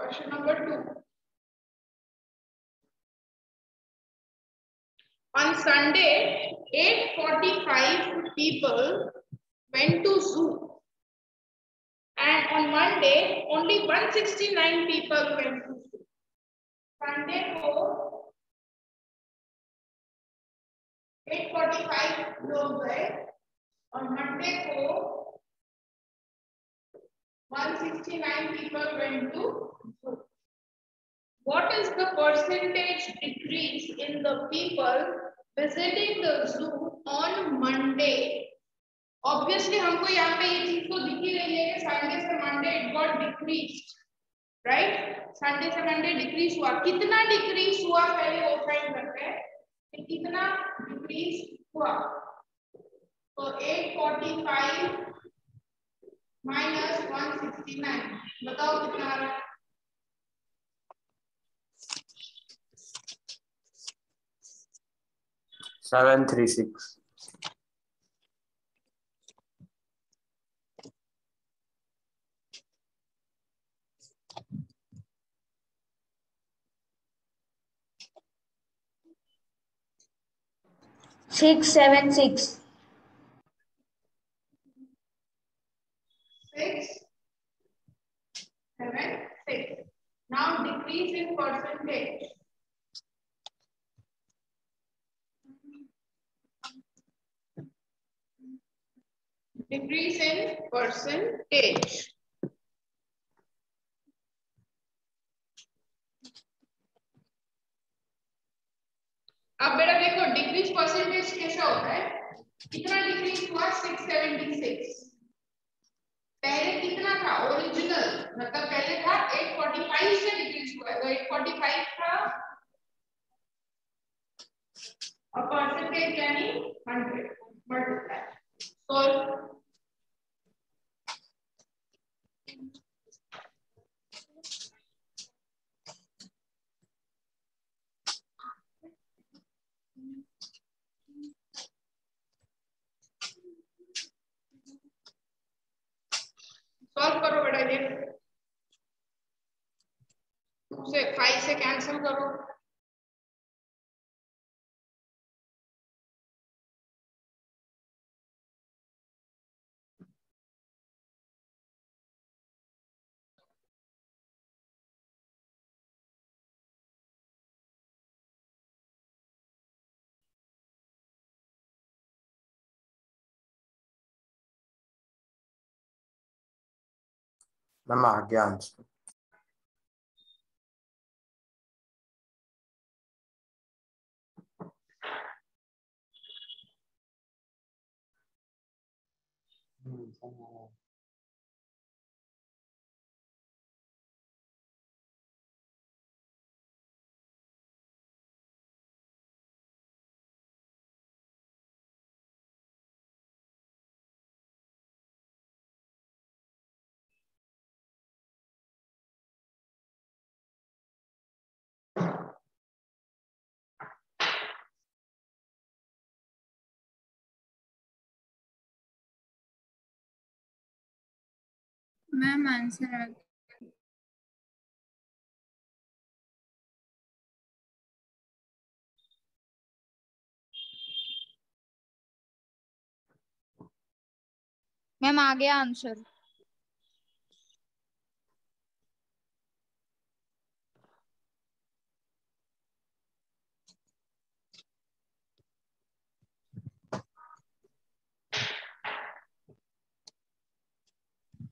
Question number 2. On Sunday, 845 people went to zoo, and on Monday, only 169 people went to zoo. Sunday को 845 लोग गए और Monday को 169 people went to zoo. What is the percentage decrease in the people visiting the zoo on Monday? Obviously हमको यहाँ पे ये चीज तो दिख ही रही है कि संडे से Monday it got decreased, right? Sunday से मंडे डिक्रीज हुआ, कितना डिक्रीज हुआ पहले वो फाइंड करते हैं कि कितना डिक्रीज हुआ। तो 845 माइनस 169 बताओ कितना आ रहा है? 736. 676. 676. Now decrease in percentage. Decrease in percentage. अब बेटा देखो डिक्रीज परसेंटेज कैसा होता है, कितना डिक्रीज हुआ 676, पहले कितना था ओरिजिनल, मतलब पहले था 845 से डिक्रीज हुआ है तो 845 था और परसेंटेज यानी 100 मल्टीप्लाई सॉल्व। सॉल्व करो बेटा, ये 2 से 5 से कैंसिल करो, मैम आ गया आंसर। मैम आंसर आ गया। मैम आ गया आंसर।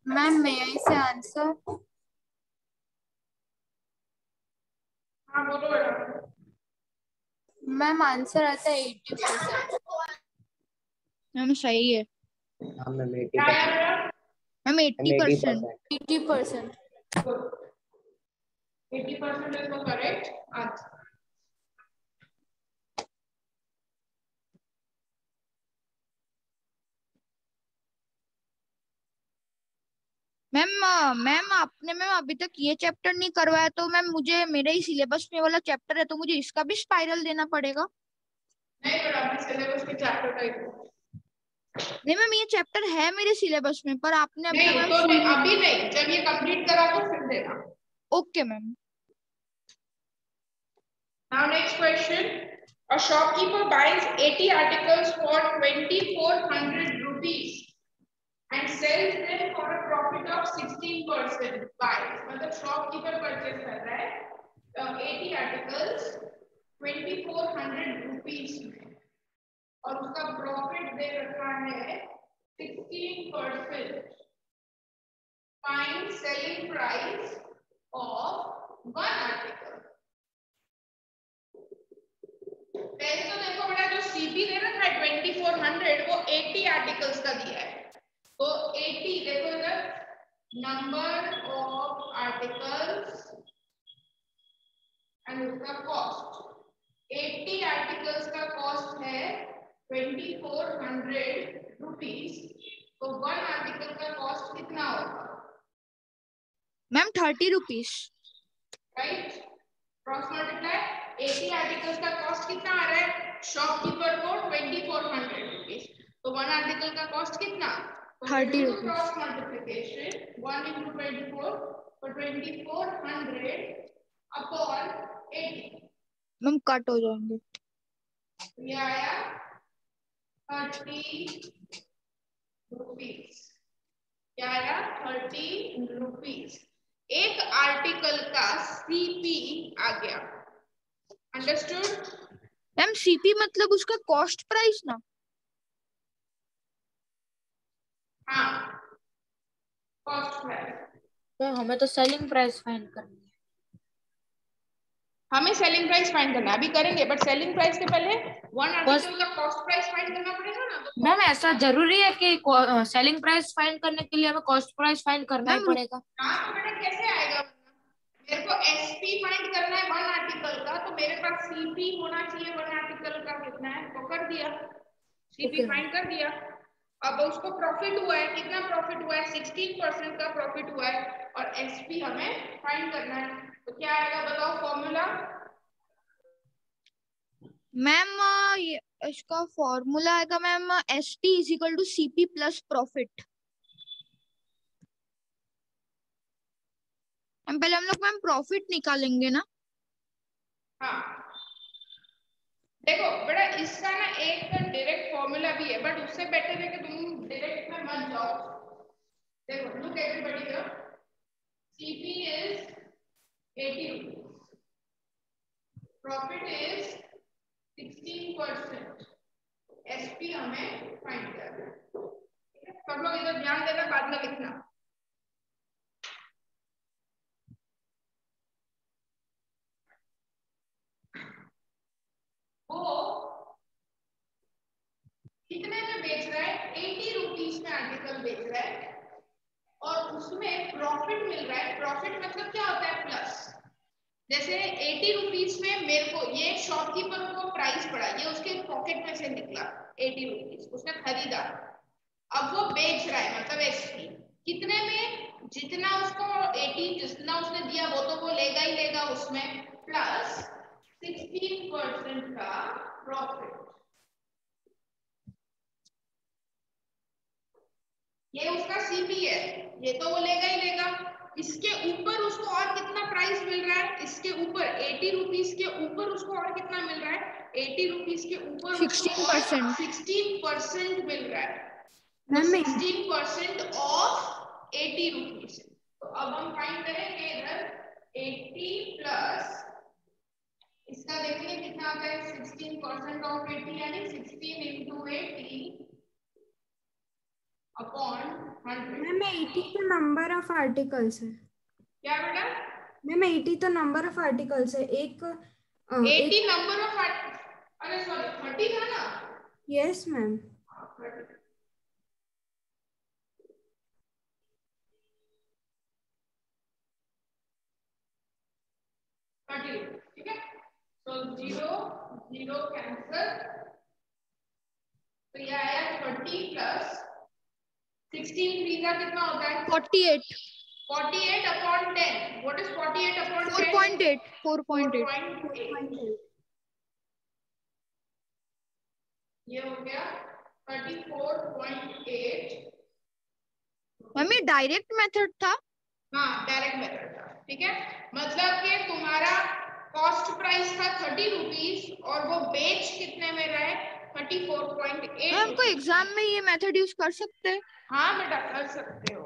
मैम मैं से आंसर। हाँ बोलो बेटा। मैम आंसर आता है 80%। मैम सही है। मैम क्या आया बेटा? Ma'am 80%। 80%। 80% is the correct answer. Ma'am आपने मैम अभी तक ये चैप्टर नहीं करवाया तो मैम मुझे मेरे ही सिलेबस में वाला चैप्टर है तो मुझे इसका भी स्पाइरल देना पड़ेगा। नहीं बेटा, अपने सिलेबस के चैप्टर का ही नहीं मैम ये चैप्टर है मेरे सिलेबस में पर आपने अभी नहीं तक तो नहीं, अभी नहीं, जब ये कंप्लीट करा तो फिर देना। Okay ma'am. Now next question. A shopkeeper buys 80 articles for 2400 rupees and sells them for a profit of 16%. Buys मतलब shopkeeper purchase कर रहा है 80 articles 2400 rupees में और उसका प्रॉफिट दे रखा है 16%. Find selling price of one article. पहले तो देखो बेटा जो सीपी दे रखा है 2400 वो 80 आर्टिकल्स का दिया है तो 80 देखो इधर नंबर ऑफ आर्टिकल्स एंड उसका कॉस्ट 80 आर्टिकल्स का कॉस्ट है 2400 रुपीस तो वन आर्टिकल का कॉस्ट कितना होगा ma'am 30 rupees right cross multiply 80 articles का कॉस्ट कितना आ रहा है शॉपकीपर को 2400 रुपीस तो वन आर्टिकल का कॉस्ट कितना 30 रुपीज क्रॉस मल्टीप्लिकेशन 1 into 24 तो 2400 अपॉन 80 मैम कट हो जाएंगे ये आया 30 रुपीस क्या आया 30 रुपीस एक आर्टिकल का सीपी आ गया अंडरस्टूड मैम सीपी मतलब उसका कॉस्ट प्राइस ना हाँ कॉस्ट प्राइस तो हमें तो सेलिंग प्राइस फाइंड करनी है हमें सेलिंग प्राइस फाइंड करना है अभी करेंगे बट सेलिंग प्राइस के पहले वन आर्टिकल का कॉस्ट प्राइस फाइंड करना पड़ेगा ना तो मैम ऐसा जरूरी है कि सेलिंग प्राइस फाइंड करने के लिए हमें कॉस्ट प्राइस फाइंड करना ही पड़ेगा हाँ तो बेटा कैसे आएगा मेरे को एसपी फाइंड करना है वन आर्टिकल का तो मेरे पास सीपी होना चाहिए वन आर्टिकल का कितना है तो कर दिया सीपी फाइंड कर दिया अब उसको प्रॉफिट हुआ है कितना प्रॉफिट हुआ है 16% का प्रॉफिट हुआ है और एसपी हमें फाइंड करना है तो क्या आएगा बताओ फॉर्मूला मैम इसका फॉर्मूला आएगा ma'am ST is equal to CP plus profit पहले हम लोग मैम प्रॉफिट निकालेंगे ना हाँ देखो बेटा इसका ना एक डायरेक्ट फॉर्मूला भी है बट उससे बेटर है कि तुम डायरेक्ट में मत जाओ देखो look everybody here CP is 80 rupees profit is 16% SP हमें फाइंड करना है सब लोग इधर ध्यान देना बाद में लिखना वो कितने में बेच रहा है 80 रुपीस में आर्टिकल बेच रहा है और उसमें प्रॉफिट मिल रहा है प्रॉफिट मतलब क्या होता है प्लस जैसे 80 रुपीस में मेरे को ये शॉपकीपर को प्राइस पड़ा ये उसके पॉकेट में से निकला 80 रुपीस उसने खरीदा अब वो बेच रहा है मतलब एसपी कितने में जितना उसको 80 जितना उसने दिया वो तो वो लेगा ही लेगा उसमें प्लस 16% का प्रॉफिट ये उसका सीपी है ये तो वो लेगा ही लेगा इसके ऊपर उसको और कितना प्राइस मिल रहा है इसके ऊपर 80 रुपीस के ऊपर उसको और कितना मिल रहा है 80 रुपीस के ऊपर 16% 16% मिल रहा है 16% ऑफ 80 रुपीस तो अब हम फाइंड करेंगे इधर 80 प्लस इसका देखिए कितना आता है 16% ऑफ 80 यानी 16 into 80 अपॉन 100 मैम 80 तो नंबर ऑफ आर्टिकल्स है क्या बेटा मैम 80 तो नंबर ऑफ आर्टिकल्स है एक 80 नंबर ऑफ अरे सॉरी 30 था ना यस मैम 30 ठीक है तो 0 0 कैंसिल तो ये आया 30 प्लस 16 3 का कितना होता है 48 48 upon 10 what is 48 upon 10 4.8 4.8 ये हो गया 34.8 मम्मी डायरेक्ट मेथड था हाँ डायरेक्ट मेथड था ठीक है, मतलब कि तुम्हारा कॉस्ट प्राइस था 30 रुपीज और वो बेच कितने में रहे 34.8 हमको एग्जाम में ये मेथड यूज कर सकते हैं? हाँ बेटा कर सकते हो।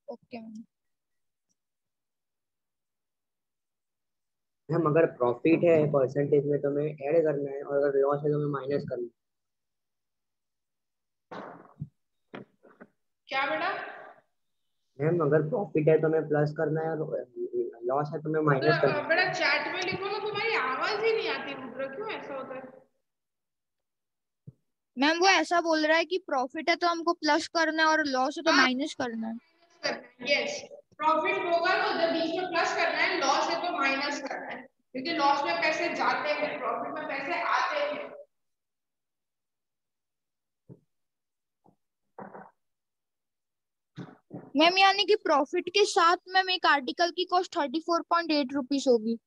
Okay ma'am. मैम अगर प्रॉफिट है परसेंटेज में तो हमें ऐड करना है और अगर लॉस है तो हमें माइनस करना है। क्या बेटा? मैम अगर प्रॉफिट है तो हमें प्लस करना है और लॉस है तो हमें माइनस करना है। बेटा चैट में लिखो ना, तुम्हारी आवाज ही नहीं आती रुद्र, क्यों ऐसा होता है? मैम वो ऐसा बोल रहा है कि प्रॉफिट है तो हमको प्लस करना है और लॉस है तो माइनस करना है। यस, प्रॉफिट होगा तो उधर बीच में प्लस करना है, लॉस है तो माइनस करना है, क्योंकि लॉस में पैसे जाते हैं, प्रॉफिट में पैसे आते हैं। मैम यानी कि प्रॉफिट के साथ मैम एक आर्टिकल की कॉस्ट 34.8 रुपीज होगी।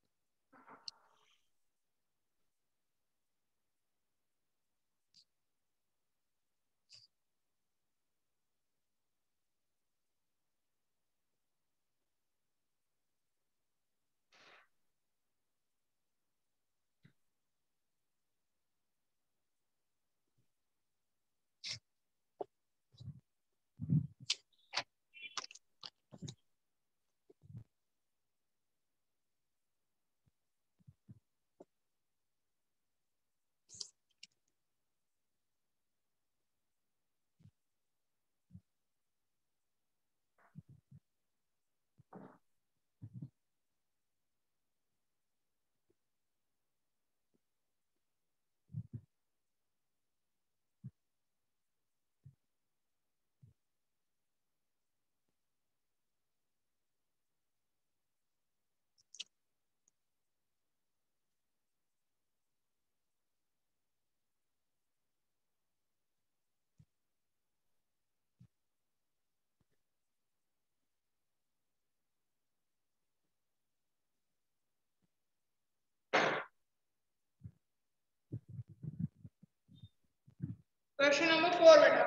Question number 4 beta.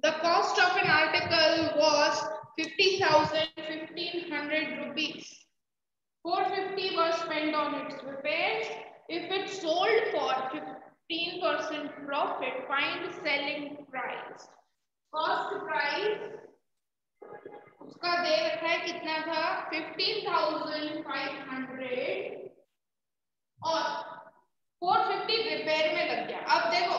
The cost of an article was 50,000 1,500 rupees. 450 was spent on its repairs. If it sold for 15% profit, find selling price. Cost price उसका दे रखा है कितना था 15,500 और 450 रिपेयर में लग गया। अब देखो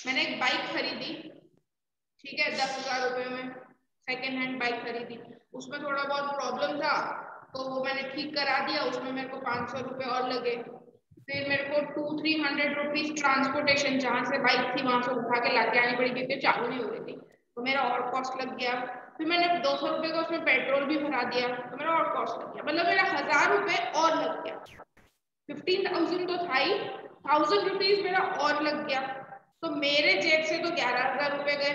मैंने एक बाइक खरीदी, ठीक है, 10,000 रुपए में सेकेंड हैंड बाइक खरीदी, उसमें थोड़ा बहुत प्रॉब्लम था तो वो मैंने ठीक करा दिया, उसमें मेरे को 500 रुपए और लगे, फिर मेरे को 200-300 रुपीज ट्रांसपोर्टेशन, जहां से बाइक थी वहां से उठा के लाके आनी पड़ी क्योंकि चालू नहीं हो रही थी, तो मेरा और कॉस्ट लग गया। फिर मैंने 200 रुपए का उसमें पेट्रोल भी भरा दिया तो मेरा और कॉस्ट लग गया, मतलब मेरा 1,000 रुपए और लग गया। 15,000 तो था ही, 1,000 रुपीज मेरा और लग गया, तो मेरे जेब से तो 11,000 रुपए गए।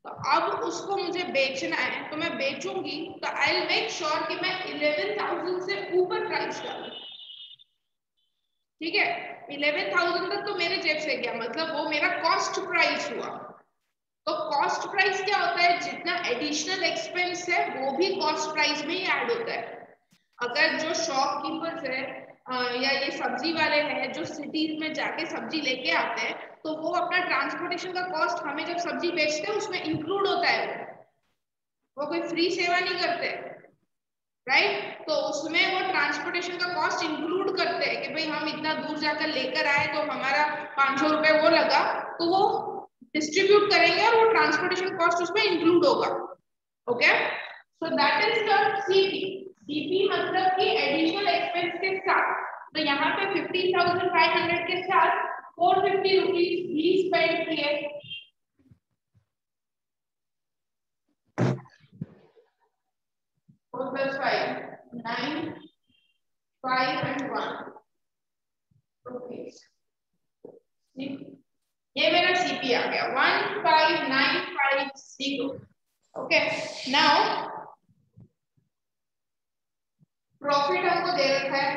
तो अब उसको मुझे बेचना है तो मैं बेचूंगी तो आई विल मेक श्योर कि मैं 11,000 से ऊपर प्राइस डालूं, ठीक है। 11,000 तक तो मेरे जेब से गया, मतलब वो मेरा कॉस्ट प्राइस हुआ। तो कॉस्ट प्राइस क्या होता है, जितना एडिशनल एक्सपेंस है वो भी कॉस्ट प्राइस में ही ऐड होता है। अगर जो शॉपकीपर्स है या ये सब्जी वाले हैं जो सिटीज में जाके सब्जी लेके आते हैं, तो वो अपना ट्रांसपोर्टेशन का कॉस्ट हमें जब सब्जी बेचते हैं उसमें इंक्लूड होता है, वो कोई फ्री सेवा नहीं करते, राइट। तो उसमें वो ट्रांसपोर्टेशन का कॉस्ट इंक्लूड करते हैं कि भाई हम इतना दूर जाकर लेकर आए तो हमारा 500 रुपए वो लगा, तो वो डिस्ट्रीब्यूट करेंगे और वो ट्रांसपोर्टेशन कॉस्ट उसमें इंक्लूड होगा। Okay, so that is the CP. CP मतलब कि एडिशनल एक्सपेंस के साथ, तो यहाँ पे 15,500 के साथ 450 रुपीज भी स्पेंड किए। 4 + 5 9 5 and 1 रुपीज। ये मेरा सीपी आ गया 15,950। ओके, नाउ प्रॉफिट हमको दे रखा है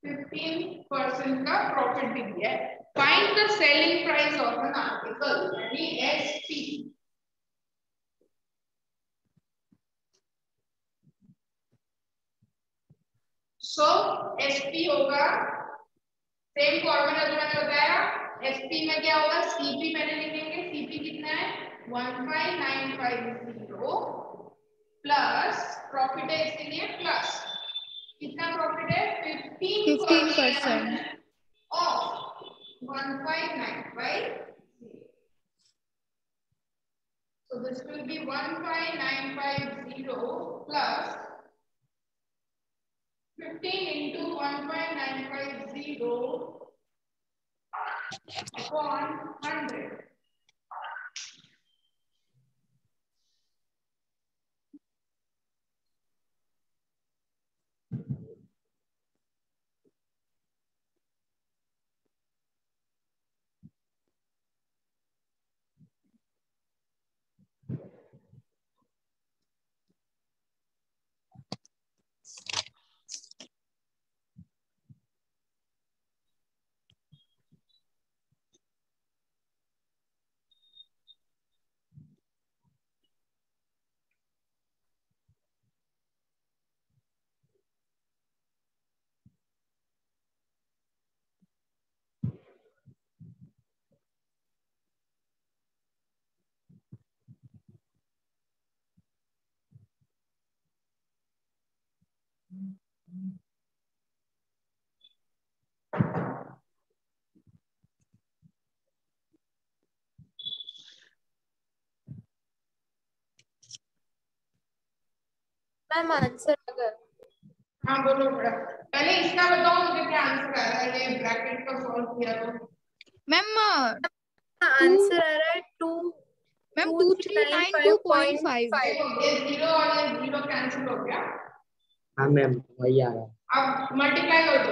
15% का प्रॉफिट भी दिया है, Find the selling price of an article, यानी SP. So SP होगा सेम फॉर्मूला जो मैंने बताया. SP में क्या होगा? CP मैंने लिखेंगे. CP कितना है? 15950 प्लस प्रॉफिट है इसलिए प्लस कितना प्रॉफिट है? 15% of 1595. So this will be 15950 plus 15 into 15950 upon 100. Ma'am answer अगर हाँ बोलो बेटा. पहले इसका बताओ मुझे क्या आंसर आ रहा है. ये ब्रैकेट का सॉल्व किया तो मैम आंसर आ रहा है 2392.5. देखो ये 0 और ये 0 कैंसिल हो गया. हाँ मैम वही आ रहा है. अब मल्टीप्लाई कर दो.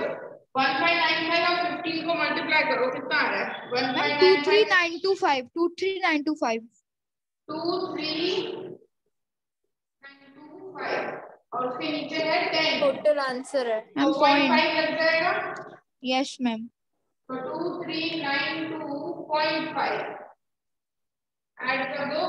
1595 और 15 को मल्टीप्लाई करो कितना आ रहा है? मैम 1595 23925 23925 और उसके नीचे है 10. टोटल आंसर है मैम तो पॉइंट. 0.5 लग जाएगा. Yes ma'am. तो 2392.5 ऐड कर दो.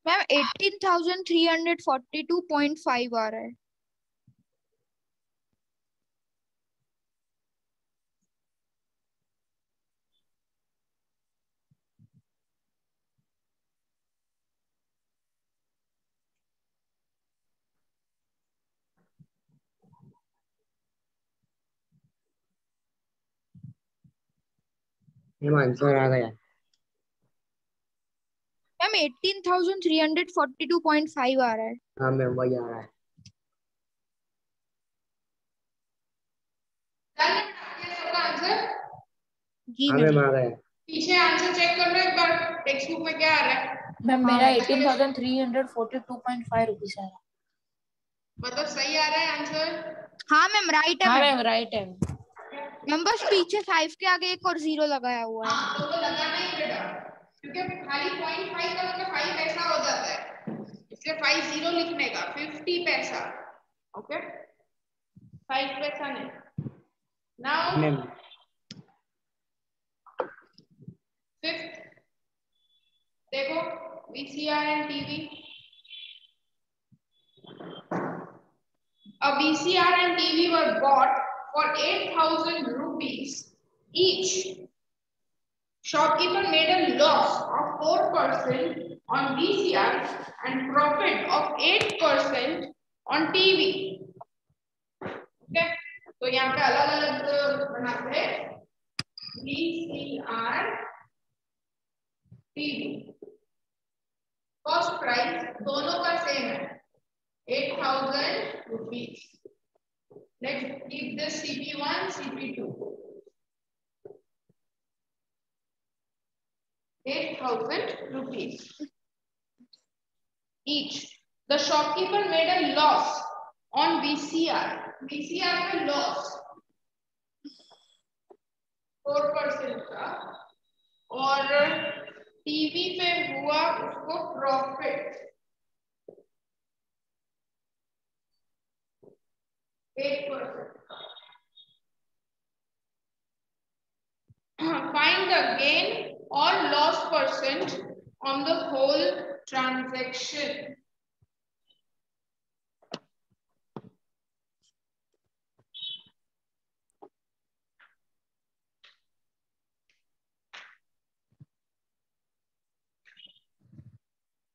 मैम 18,342.5 आ रहा है. मैम आंसर आ गया. मैम 18,342.5 आ रहा है. हाँ मैम वही आ रहा है. सबका आंसर जी हाँ मैम. मैम आ गया. पीछे आंसर चेक कर लो एक बार. टेक्स्ट बुक में क्या आ रहा है? मैम मेरा 18,342.5 रुपीज आ रहा है. मतलब सही आ रहा है आंसर? हाँ मैम राइट है हाँ मैम. मैम राइट है. मैम बस पीछे 5 के आगे एक और 0 लगाया हुआ है. हाँ तो वो लगाना ही बेटा, क्योंकि खाली 0.5 का मतलब 5 पैसा हो जाता है, इसलिए 50 लिखने का 50 पैसा. ओके 5 पैसा नहीं. नाउ मैम फिफ्थ देखो, VCR and TV. A VCR and TV were bought for 8,000 rupees each. Shopkeeper made a loss of 4% on VCR and profit of 8% on TV. Okay, तो यहाँ पे अलग अलग बनाते हैं. VCR, TV. Cost price दोनों का सेम है, 8,000 rupees. Let's keep this CP1, CP2. 8,000 rupees each. The shopkeeper made a loss on VCR. VCR में loss 4% का, और टीवी पे हुआ उसको profit 8%. Find the gain or loss percent on the whole transaction.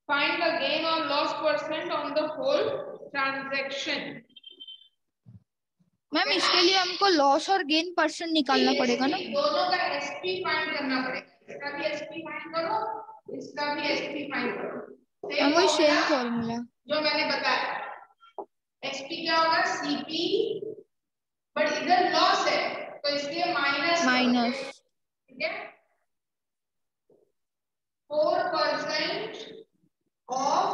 Find the gain or loss percent on the whole transaction. Ma'am इसके लिए हमको loss और गेन परसेंट निकालना पड़ेगा ना? दोनों का एसपी फाइंड करना पड़ेगा. इसका भी एसपी फाइंड करो, इसका भी एसपी फाइंड करो. हम वही सेम फॉर्मूला जो मैंने बताया. एसपी क्या होगा? सीपी, बट इधर लॉस है तो इसलिए माइनस. ठीक है. 4% of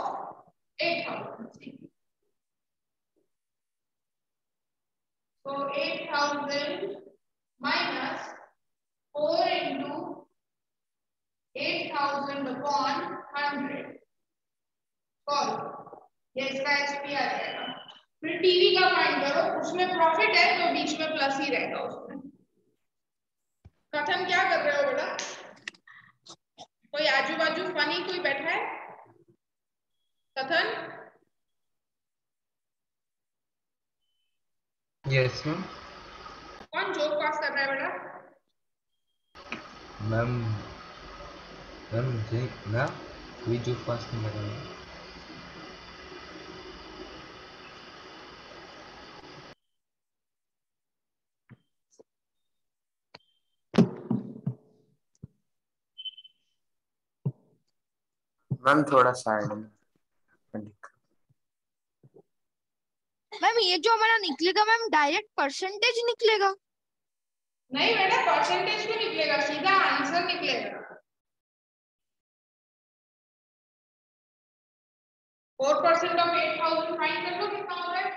8,000. So 8,000 minus 4 into 8,000 upon 100. Call. ये इसका एसपी आ जाएगा. फिर टीवी का फाइंड करो. उसमें प्रॉफिट है तो बीच में प्लस ही रहेगा उसमें. कथन क्या कर रहे हो बेटा? कोई आजू बाजू फनी कोई बैठा है? कथन. Yes ma'am. कौन जोक पास कर रहा है बेटा? मैम मुझे ना कोई जो पास नहीं कर रहा. मैम थोड़ा साइड में. मैम ये जो हमारा निकलेगा मैम डायरेक्ट परसेंटेज निकलेगा? नहीं बेटा, परसेंटेज क्यों निकलेगा? सीधा आंसर निकलेगा. 4% ऑफ 8,000 फाइंड कर लो कितना हो रहा है.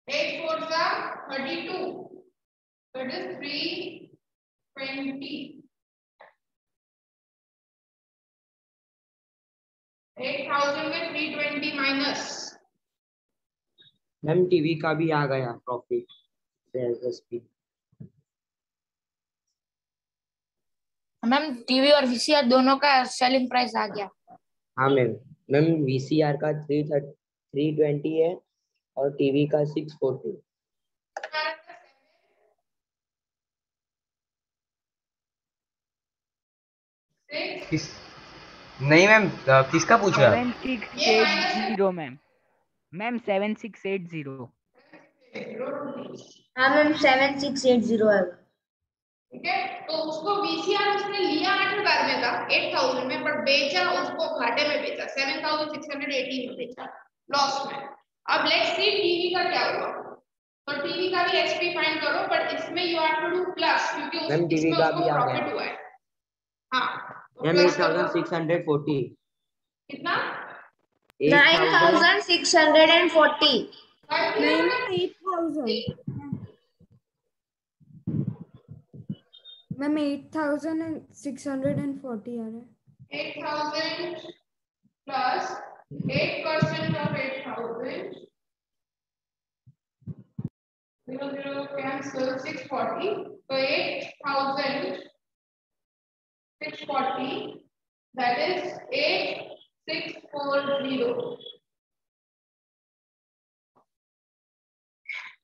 Eight fours are 32. That is 320. 8,000 में 320 माइनस. मैम टीवी का भी आ गया प्रॉफिट एसपी. मैम टीवी और वीसीआर दोनों का सेलिंग प्राइस आ गया. हाँ मैम वीसीआर का 320 है और टीवी का 640. नहीं मैम किसका पूछा? 7680 मैम 7680. हाँ मैम 7680 है. ठीक है. तो उसको वीसीआर उसने लिया 8,000 में था, 8,000 में, पर बेचा उसको घाटे में बेचा, 7,680 में बेचा, लॉस में. अब लेट्स सी टीवी का क्या हुआ. तो टीवी का भी एसपी फाइंड करो, बट इसमें you have to do plus क्योंकि मैम टीवी का भी आ गया. प्रॉफिट हुआ है. हाँ मैम 8,640. कितना? 9,640. नहीं 8,000. मैम 8,640 आ रहा है. 8,000 plus 8% of 8,000. 0 cancel 640. So 8,640. That is 8,640.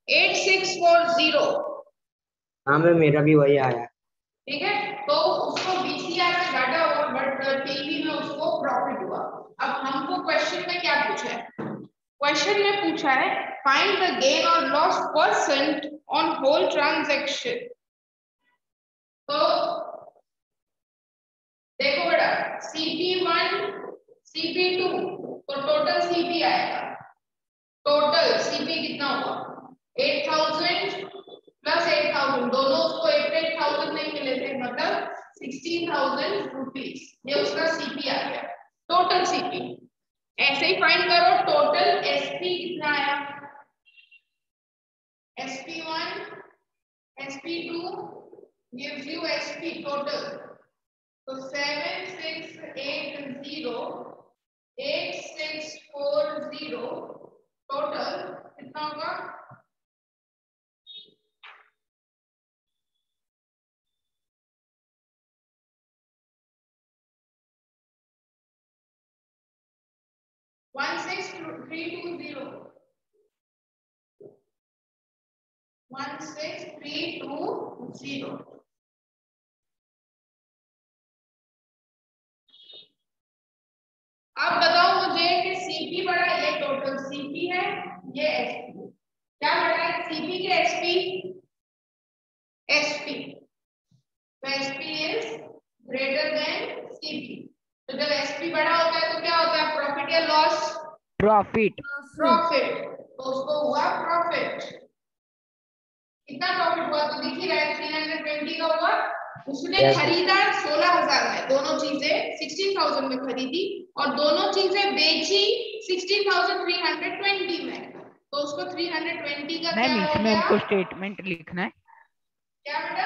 8,640. हाँ मैम मेरा भी वही आया. ठीक है. तो उसको वीसीआर में घाटा हुआ, बट टीवी में उसको प्रॉफिट हुआ. अब हमको क्वेश्चन में क्या पूछा है? क्वेश्चन में पूछा है फाइंड द गेन और loss percent on whole transaction. तो देखो बेटा, CP1 CP2 तो टोटल CP आएगा. टोटल CP कितना हुआ? 8,000 प्लस 8,000, दोनों उसको 8,000 नहीं मिले थे, मतलब 16,000 रुपीज. ये उसका सीपी आ गया, टोटल सीपी. ऐसे ही फाइंड करो टोटल एसपी कितना आया, SP1 SP2 gives you SP total, तो 7680 8640 टोटल कितना होगा, one six three two zero. अब बताओ मुझे कि सीपी बड़ा, ये टोटल सीपी है, ये एसपी क्या बड़ा है, सीपी के एसपी, एसपी तो SP is greater than CP. तो जब एसपी बड़ा होता है तो क्या होता है, प्रॉफिट या लॉस, प्रॉफिट प्रॉफिट, तो उसको हुआ प्रॉफिट। कितना प्रॉफिट हुआ तो दिख ही रहा है, 320 का हुआ। उसने खरीदा 16,000 में, दोनों चीजें 16,000 में खरीदी और दोनों चीजें बेची 16,320 में, तो उसको 320 का क्या मैम हो इसमें गया, हमको स्टेटमेंट लिखना है, क्या बेटा,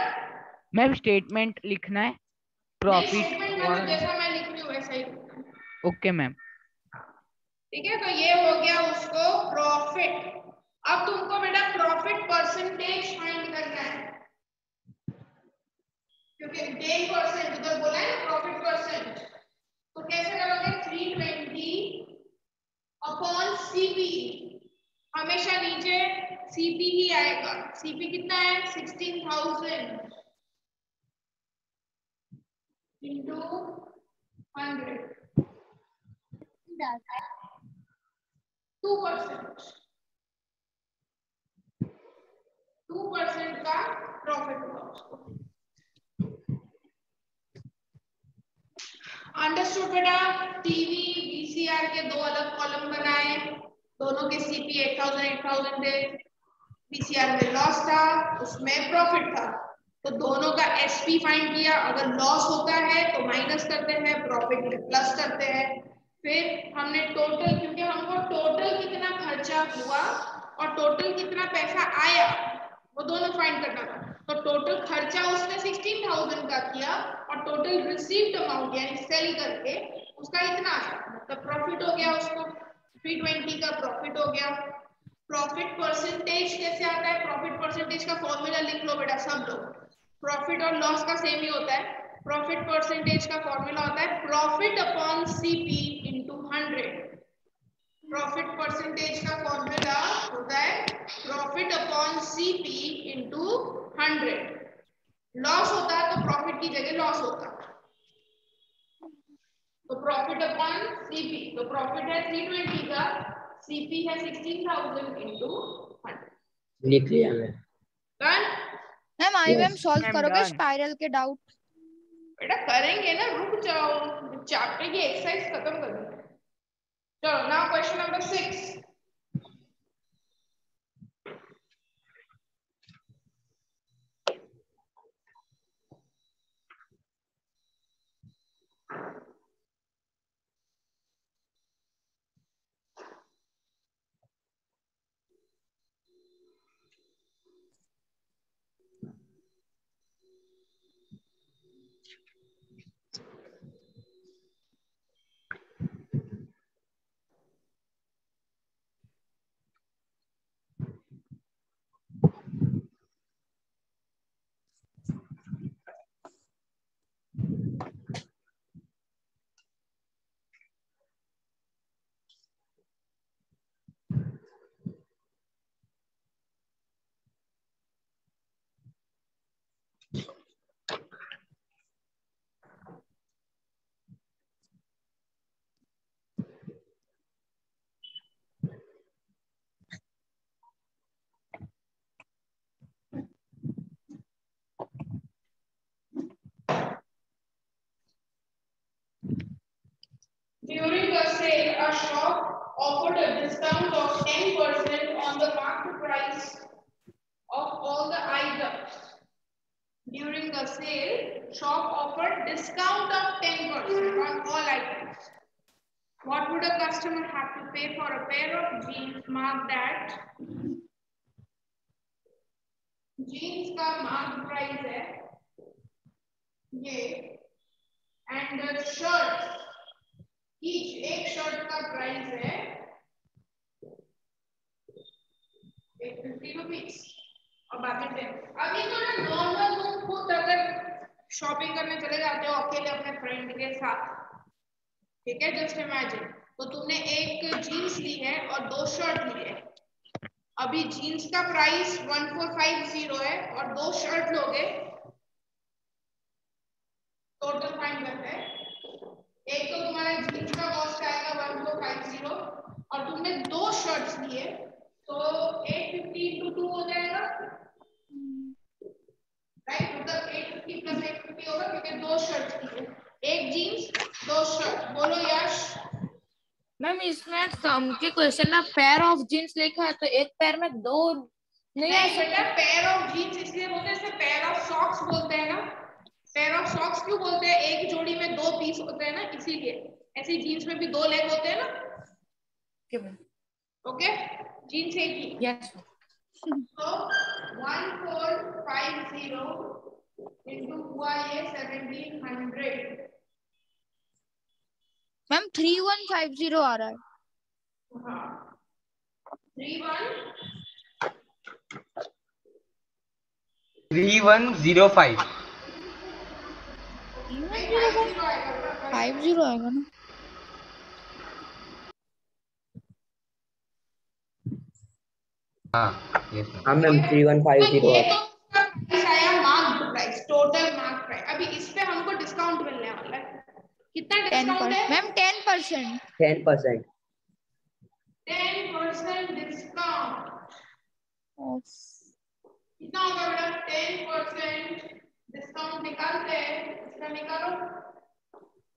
मैम स्टेटमेंट लिखना है, नहीं प्रॉफिट स्टेटमेंट में तो जैसा मैं लिख रही हूँ वैसा ही। Okay ma'am. ठीक है, तो ये हो गया उसको प्रॉफिट। अब तुमको बेटा प्रॉफिट परसेंटेज फाइंड करना है, क्योंकि 10% उधर बोला है ना प्रॉफिट परसेंट, तो कैसे करोगे, 320 अपॉन सीपी, हमेशा नीचे सीपी ही आएगा। सीपी कितना है, 16,000 इंटू 100, 2% का प्रॉफिट हुआ उसको। अंडरस्टूड बेटा। टीवी वीसीआर के दो अलग कॉलम बनाए, दोनों के सीपी 8,000 थे, वीसीआर में लॉस था, उसमें प्रॉफिट था, तो दोनों का एसपी फाइंड किया। अगर लॉस होता है तो माइनस करते हैं, प्रॉफिट में प्लस करते हैं। फिर हमने टोटल, क्योंकि हमको टोटल कितना खर्चा हुआ और टोटल कितना पैसा आया वो दोनों फाइंड करना था, तो टोटल खर्चा उसने 16,000 का किया और टोटल रिसीव्ड अमाउंट यानी सेल करके उसका इतना आया, मतलब प्रॉफिट हो गया उसको, 320 का प्रॉफिट हो गया। प्रॉफिट परसेंटेज कैसे आता है, प्रॉफिट परसेंटेज का फॉर्मूला लिख लो बेटा सब लोग, प्रॉफिट और लॉस का सेम ही होता है। प्रॉफिट परसेंटेज का फॉर्मूला होता है profit upon CP into 100। Profit percentage का फॉर्मूला होता है profit upon CP into 100। Loss होता है तो प्रॉफिट की जगह लॉस होता है, तो प्रॉफिट अपॉन सीपी, तो प्रॉफिट है 320 का, सीपी है 16,000 इंटू 100। लिख लिया मैं। डन मैम आई मैम सॉल्व मैम करोगे डन। स्पाइरल के डाउट? बेटा करेंगे ना, रुक जाओ, चैप्टर की एक्सरसाइज खत्म कर लो। चलो now question number 6। During a sale, a shop offered a discount of 10% on the market price of all the items. During the sale, shop offered discount of 10% on all items. What would a customer have to pay for a pair of jeans? Mark that. Jeans का mark price है ये, and the shirts, each एक shirt का price है 850 rupees और बाकी 10। अभी तो ना नॉर्मल तुम खुद अगर शॉपिंग करने चले जाते हो अकेले अपने फ्रेंड के साथ, ठीक है, जस्ट इमेजिन, तो तुमने एक जीन्स ली है और 2 शर्ट ली है। अभी जीन्स का प्राइस 1450 है और 2 शर्ट लोगे, टोटल फाइन करते हैं, एक तो तुम्हारा जीन्स का कॉस्ट आएगा 1450 और तुमने 2 शर्ट्स लिए तो 850 × 2 हो जाएगा, राइट, मतलब 850 + 850 होगा क्योंकि 2 शर्ट्स लिए, एक जीन्स 2 शर्ट। बोलो यश। मैम इसमें सम के क्वेश्चन में पेयर ऑफ जीन्स लिखा है तो एक पैर में 2 नहीं आ नहीं बेटा, सकता। पेयर ऑफ जीन्स इसलिए बोलते हैं, इसे पेयर ऑफ सॉक्स बोलते हैं ना। पेयर ऑफ सॉक्स क्यों बोलते हैं? एक जोड़ी में 2 पीस होते हैं ना, इसीलिए। ऐसी जीन्स में भी 2 लेग होते हैं ना। ओके, जीन्स एक ही। यस तो 1450 into हुआ ये 1700। मैम 3150 आ रहा है। हाँ 3105 50 आएगा ना। हाँ यस हाँ मैम 3150 ये है। तो प्राइस आया mark price, total mark price. अभी इस पे हमको डिस्काउंट मिलने वाला है। कितना डिस्काउंट है मैम 10%। 10%। 10% डिस्काउंट कितना होगा बेटा? 10% डिस्काउंट निकालते हैं, इसका निकालो।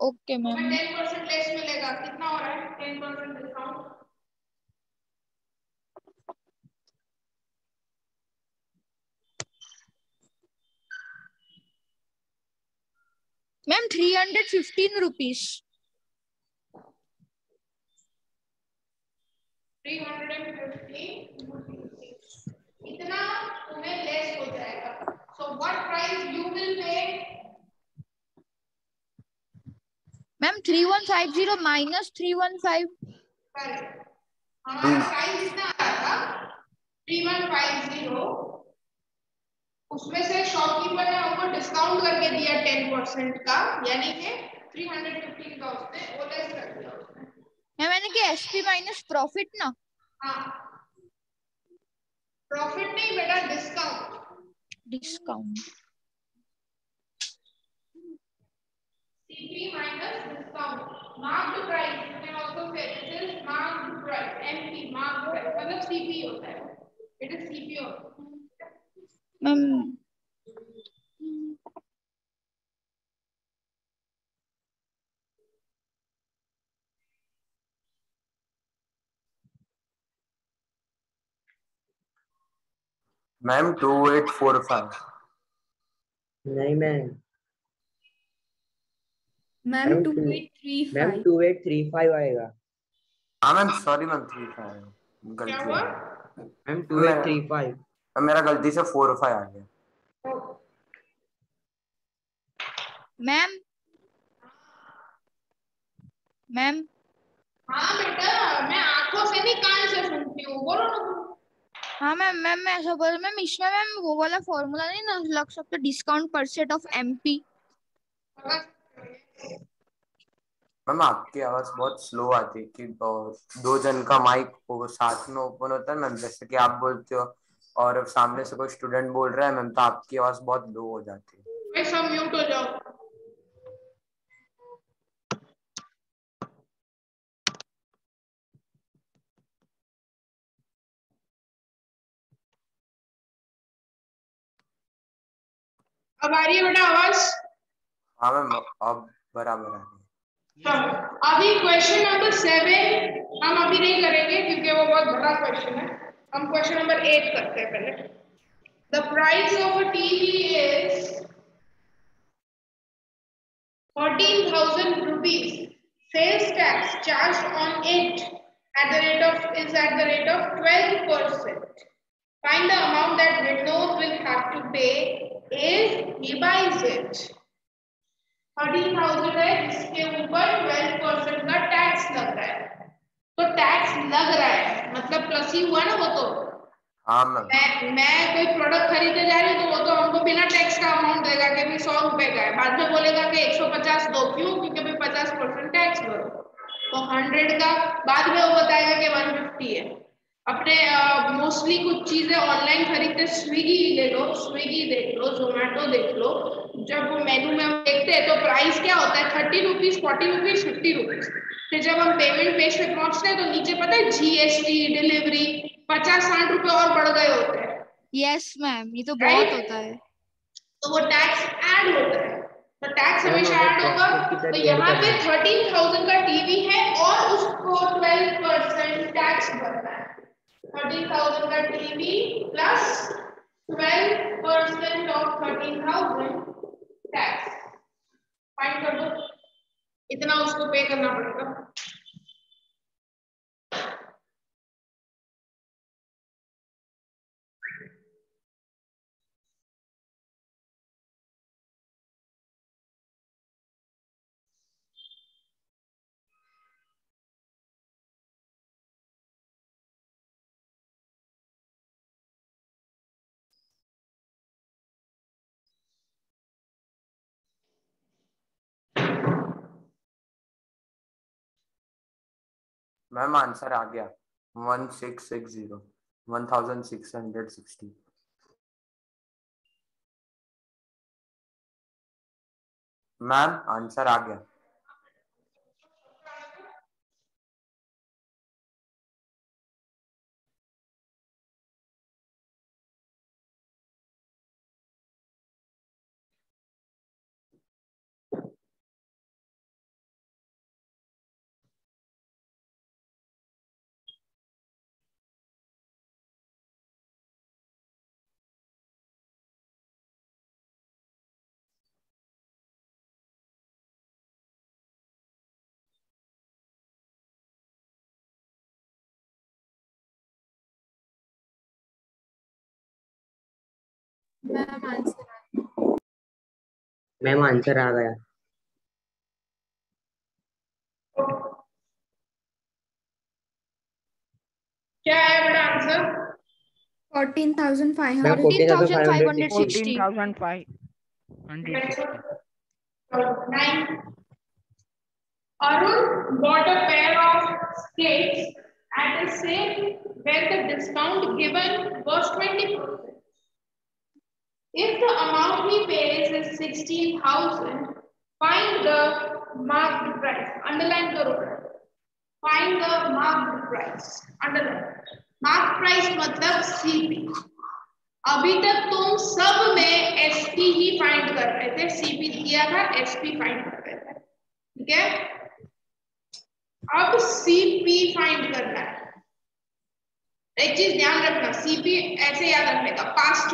Okay ma'am. 10% लेस मिलेगा, कितना हो रहा है 10% डिस्काउंट? Ma'am 315 rupees. 315 इतना तुम्हें लेस हो जाएगा। So what price you will pay? Ma'am 3150 minus 315। Correct, हमारा प्राइस कितना आया था 3150, उसमें से शॉपकीपर ने हमको डिस्काउंट करके दिया 10% का, यानी कि 315 का उसने वो लेस कर दिया उसने। मैंने कि एसपी माइनस प्रॉफिट ना। हाँ प्रॉफिट नहीं बेटा, discount. CP minus discount. Marked price, you can also say this is marked price. MP marked price मतलब CP होता है, it is CP होता है। Ma'am ma'am 2845। नहीं मैम, मैम 2835। 2835 आएगा। हाँ मैम सॉरी मैम 35 क्या गलती हुआ? मैम 2835। मेरा गलती से 45 आ गया। मैम मैम हाँ बेटा, मैं आंखों से नहीं कान से सुनती हूँ, बोलो ना। हाँ मैम मैं ऐसा बोल मैम, इसमें मैम वो वाला फॉर्मूला नहीं ना लग सकता, discount percent of MP. Ma'am आपकी आवाज बहुत स्लो आती है कि 2 जन का माइक साथ में ओपन होता है मैम, जैसे कि आप बोलते हो और सामने से कोई स्टूडेंट बोल रहा है मैम, तो आपकी आवाज बहुत लो हो जाती है। सब म्यूट हो जाओ। अब आ रही है बेटा आवाज? हाँ मैम अब बराबर आ रही है। अभी क्वेश्चन नंबर 7 हम अभी नहीं करेंगे क्योंकि वो बहुत बड़ा क्वेश्चन है। हम क्वेश्चन नंबर 8 करते हैं पहले। The price of a TV is 14,000 rupees. Sales tax charged on it is at the rate of 12%. Find the amount that Windows will have to pay if he buys it. 13,000 है जिसके ऊपर 12% का tax लग रहा है. तो tax लग रहा है मतलब प्लस ही हुआ ना वो तो. हाँ मैम. मैं कोई प्रोडक्ट खरीदने जा रही हूँ तो वो तो हमको बिना टैक्स का अमाउंट देगा कि भी 100 रुपए का है. बाद में बोलेगा कि 150 दो. क्यों? क्योंकि भाई 50% टैक्स भरो. तो 100 का बाद में वो बताएगा कि 150 है. अपने मोस्टली कुछ चीजें ऑनलाइन खरीदते, स्विगी ले लो, स्विगी देख लो, जोमेटो देख लो. जब वो मेनू में हम देखते हैं तो प्राइस क्या होता है 30 रुपीज, 40 रुपीज, 50 रुपीज. फिर जब हम पेमेंट पेज पे पहुंचते हैं तो नीचे पता है जीएसटी, डिलीवरी 50-60 रुपए और बढ़ गए होते हैं. यस मैम, ये तो बहुत होता है. तो वो टैक्स ऐड होता है. तो टैक्स मैम, हमेशा हमें ऐड होगा. profit की तो तरह यहाँ add पे करना 13,000 का टीवी है और उसको 12% टैक्स भरना है. 13,000 का TV plus 12% of 13,000 tax. Find कर दो इतना उसको पे करना पड़ेगा. मैम आंसर आ गया 1660 1660. मैम आंसर आ गया. मैम आंसर आ गया. क्या है बड़ा answer? 14,500. 14,560. 14,560. Arun bought a pair of skates at a sale where the discount given was 20%. If the amount he pays is 16,000, find the marked price. Underline करो. Find the marked price. Underline. Marked price मतलब CP. अभी तक तुम सब में SP ही find कर रहे थे. CP दिया था, SP फाइंड कर रहे थे. ठीक है. अब CP फाइंड करना है. एक चीज ध्यान रखना, CP ऐसे याद रखने का, पास्ट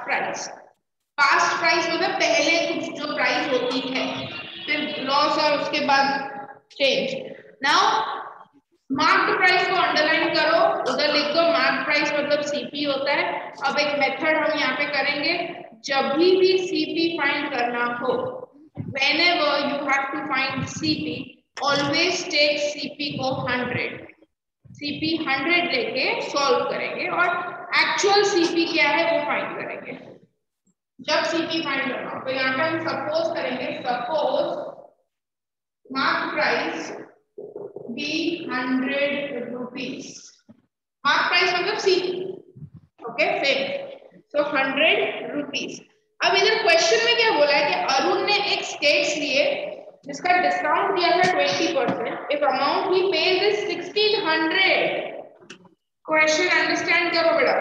प्राइस. पास्ट प्राइस मतलब पहले कुछ जो प्राइस होती है, फिर लॉस और उसके बाद चेंज. नाउ मार्क्ड प्राइस को अंडरलाइन करो, उधर लिख दो मार्क्ड प्राइस मतलब CP होता है. अब एक मेथड हम यहाँ पे करेंगे. जब भी CP फाइंड करना हो, whenever you have to find CP, always take CP को 100. CP 100 लेके सॉल्व करेंगे और एक्चुअल CP क्या है वो फाइंड करेंगे. जब CP फाइंड करना हो तो यहाँ पे हम सपोज करेंगे, suppose mark price be 100 rupees. Mark price मतलब CP. Okay, same. So 100 rupees. अब इधर क्वेश्चन में क्या बोला है कि अरुण ने एक स्केट्स लिए जिसका डिस्काउंट दिया था 20%. If amount he page is 1600. Question understand करो बेटा.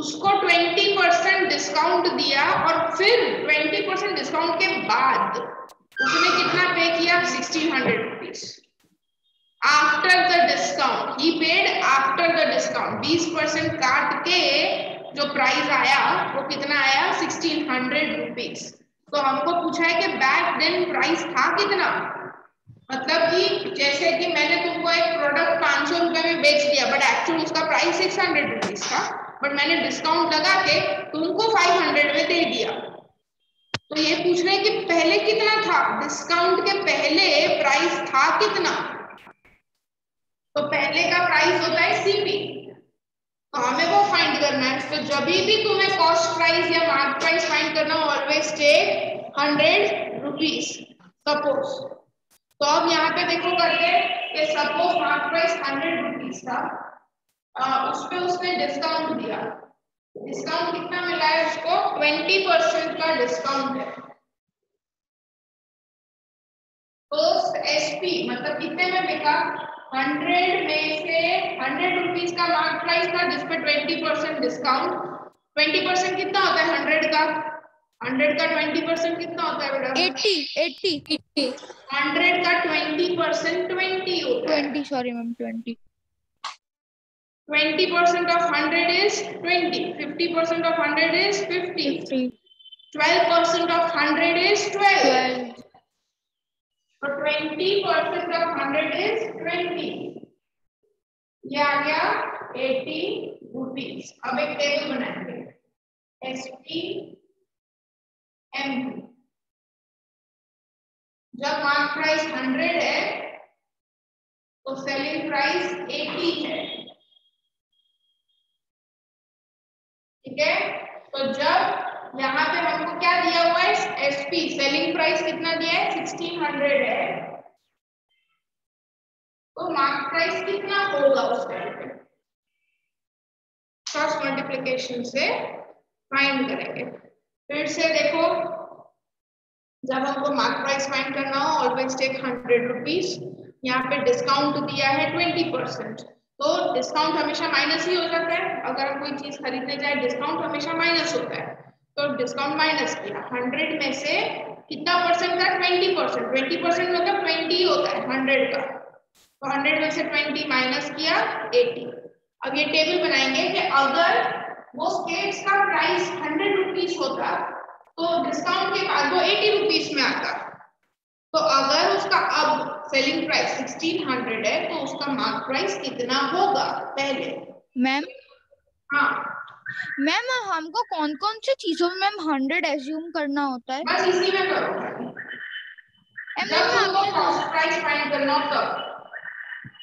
उसको 20% डिस्काउंट दिया और फिर 20% डिस्काउंट के बाद उसने कितना पे किया? 1600 rupees. After the discount he paid, after the discount 20% काट के जो प्राइस आया वो कितना आया? 1600 rupees. तो हमको पूछा है कि बैक देन प्राइस था कितना, मतलब कि जैसे कि मैंने तुमको एक प्रोडक्ट 500 रुपए में बेच दिया बट एक्चुअली उसका प्राइस 600 रुपीज था, बट मैंने डिस्काउंट लगा के तुमको 500 में दे दिया। तो ये पूछ रहे हैं कि पहले कितना था, डिस्काउंट के पहले प्राइस था कितना। तो पहले का प्राइस होता है सीपी, तो हमें वो फाइंड करना है। तो जब भी तुम्हें कॉस्ट प्राइस या मार्क प्राइस फाइंड करना हो, ऑलवेज टेक 100 रुपीज सपोज। तो अब यहाँ पे देखो करके कि सपोज मार्क प्राइस 100 रुपीज था, उस पे उसने डिस्काउंट दिया। डिस्काउंट कितना मिला है उसको, 20% का डिस्काउंट है। तो एसपी मतलब कितने में बिका, 100 में से 100 रुपीज का मार्क प्राइस था जिसपे 20% डिस्काउंट। 20% कितना होता है 100 का, 100 का 20% कितना होता है बेटा, 80 100 का 20% 20 होता है। 20 sorry ma'am 20 20% of 100 is 20, 50% of 100 is 50, 12% of 100 is 12. So 20% of 100 is 20. ये आ गया 80 रुपीज। अब एक टेबल बनाएंगे, एसपी एमपी। जब मार्क प्राइस 100 है तो सेलिंग प्राइस 80 है, ठीक है। तो जब यहाँ पे हमको क्या दिया हुआ है, एसपी सेलिंग प्राइस कितना दिया है 1600 है, तो मार्क प्राइस कितना होगा उस टाइम पे, क्रॉस मल्टीप्लिकेशन से फाइंड करेंगे। फिर से देखो, जब हमको मार्क प्राइस फाइंड करना हो ऑलवेज टेक 100 रुपीज। यहाँ पे डिस्काउंट दिया है 20%, तो डिस्काउंट हमेशा माइनस ही हो जाता है। अगर हम कोई चीज खरीदने जाए डिस्काउंट हमेशा माइनस होता है, तो डिस्काउंट माइनस किया। 100 में से कितना परसेंट का, 20%। 20% मतलब 20 होता है 100 का, तो 100 में से 20 माइनस किया 80। अब ये टेबल बनाएंगे कि अगर वो स्केट्स का प्राइस 100 रुपीज होता तो डिस्काउंट के बाद वो 80 रुपीज में आता। तो अगर उसका अब सेलिंग प्राइस 1600 है तो उसका मार्क प्राइस कितना होगा पहले। मैम हाँ मैम हमको कौन कौन सी चीजों में मैम 100 एज्यूम करना होता है? बस इसी में करो, जब तुमको कॉस्ट प्राइस फाइंड करना हो तब।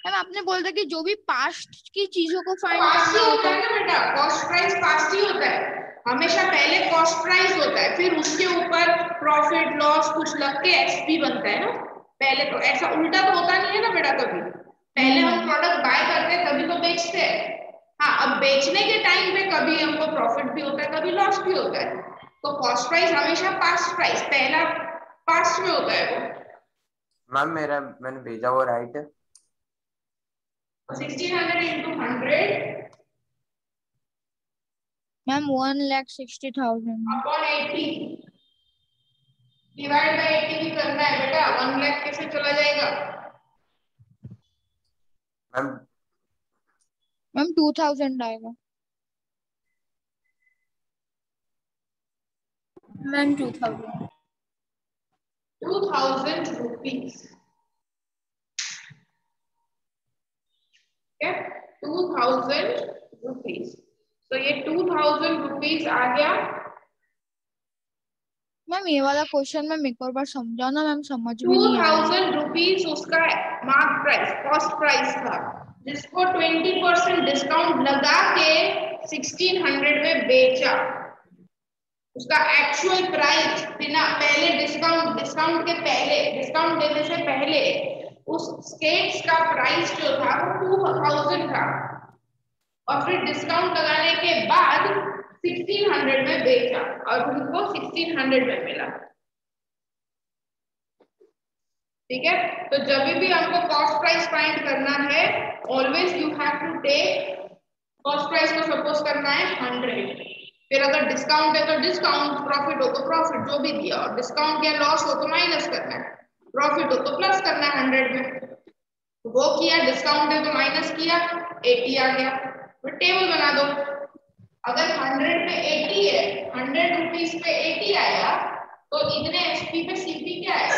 मैम आपने बोला था कि जो भी पास्ट की चीजों को फाइंड पास्ट करना ही होता है ना बेटा, कॉस्ट प्राइस पास्ट ही होता है हमेशा। पहले कॉस्ट प्राइस होता है, फिर उसके ऊपर प्रॉफिट लॉस कुछ लग के एसपी बनता है ना। पहले तो ऐसा उल्टा तो होता नहीं है ना बेटा, कभी पहले हम प्रोडक्ट बाय करते हैं तभी तो बेचते हैं। हाँ, अब बेचने के टाइम पे कभी हमको प्रॉफिट भी होता है कभी लॉस भी होता है। तो कॉस्ट प्राइस हमेशा पास्ट प्राइस, पहला पास्ट में होता है वो। मैम मैंने भेजा वो राइट है। 1600 into 100 ma'am 1,60,000 upon 80 divide by 80 भी करना है बेटा। 1 लाख कैसे चला जाएगा मैम 2,000 आएगा। Ma'am 2,000 rupees. 2000 रुपीज। तो ये 2000 रुपीज आ गया। मैम ये वाला क्वेश्चन मैम एक और बार समझाओ ना मैम, समझ में नहीं आ रहा। 2000 रुपीज उसका मार्क प्राइस कॉस्ट प्राइस था, जिसको 20% डिस्काउंट लगा के 1600 में बेचा। उसका एक्चुअल प्राइस बिना पहले डिस्काउंट के पहले, डिस्काउंट देने से पहले उस स्केट्स का प्राइस जो था वो 2000 था, और फिर डिस्काउंट लगाने के बाद 1600 में बेचा और उनको 1600 में मिला। ठीक है, तो जब भी हमको कॉस्ट प्राइस फाइंड करना है always you have to take cost price को सपोज करना है 100, फिर अगर डिस्काउंट है तो डिस्काउंट, प्रॉफिट हो तो प्रॉफिट जो भी दिया, और डिस्काउंट या लॉस हो तो माइनस करना है, प्रॉफिट हो तो प्लस करना है 100 में। वो किया, डिस्काउंट है तो माइनस किया, 80 आ गया। फिर टेबल बना दो। अगर 100 पे 80 है, 100 रुपीज पे 80 आया तो इतने एचपी पे सीपी क्या है?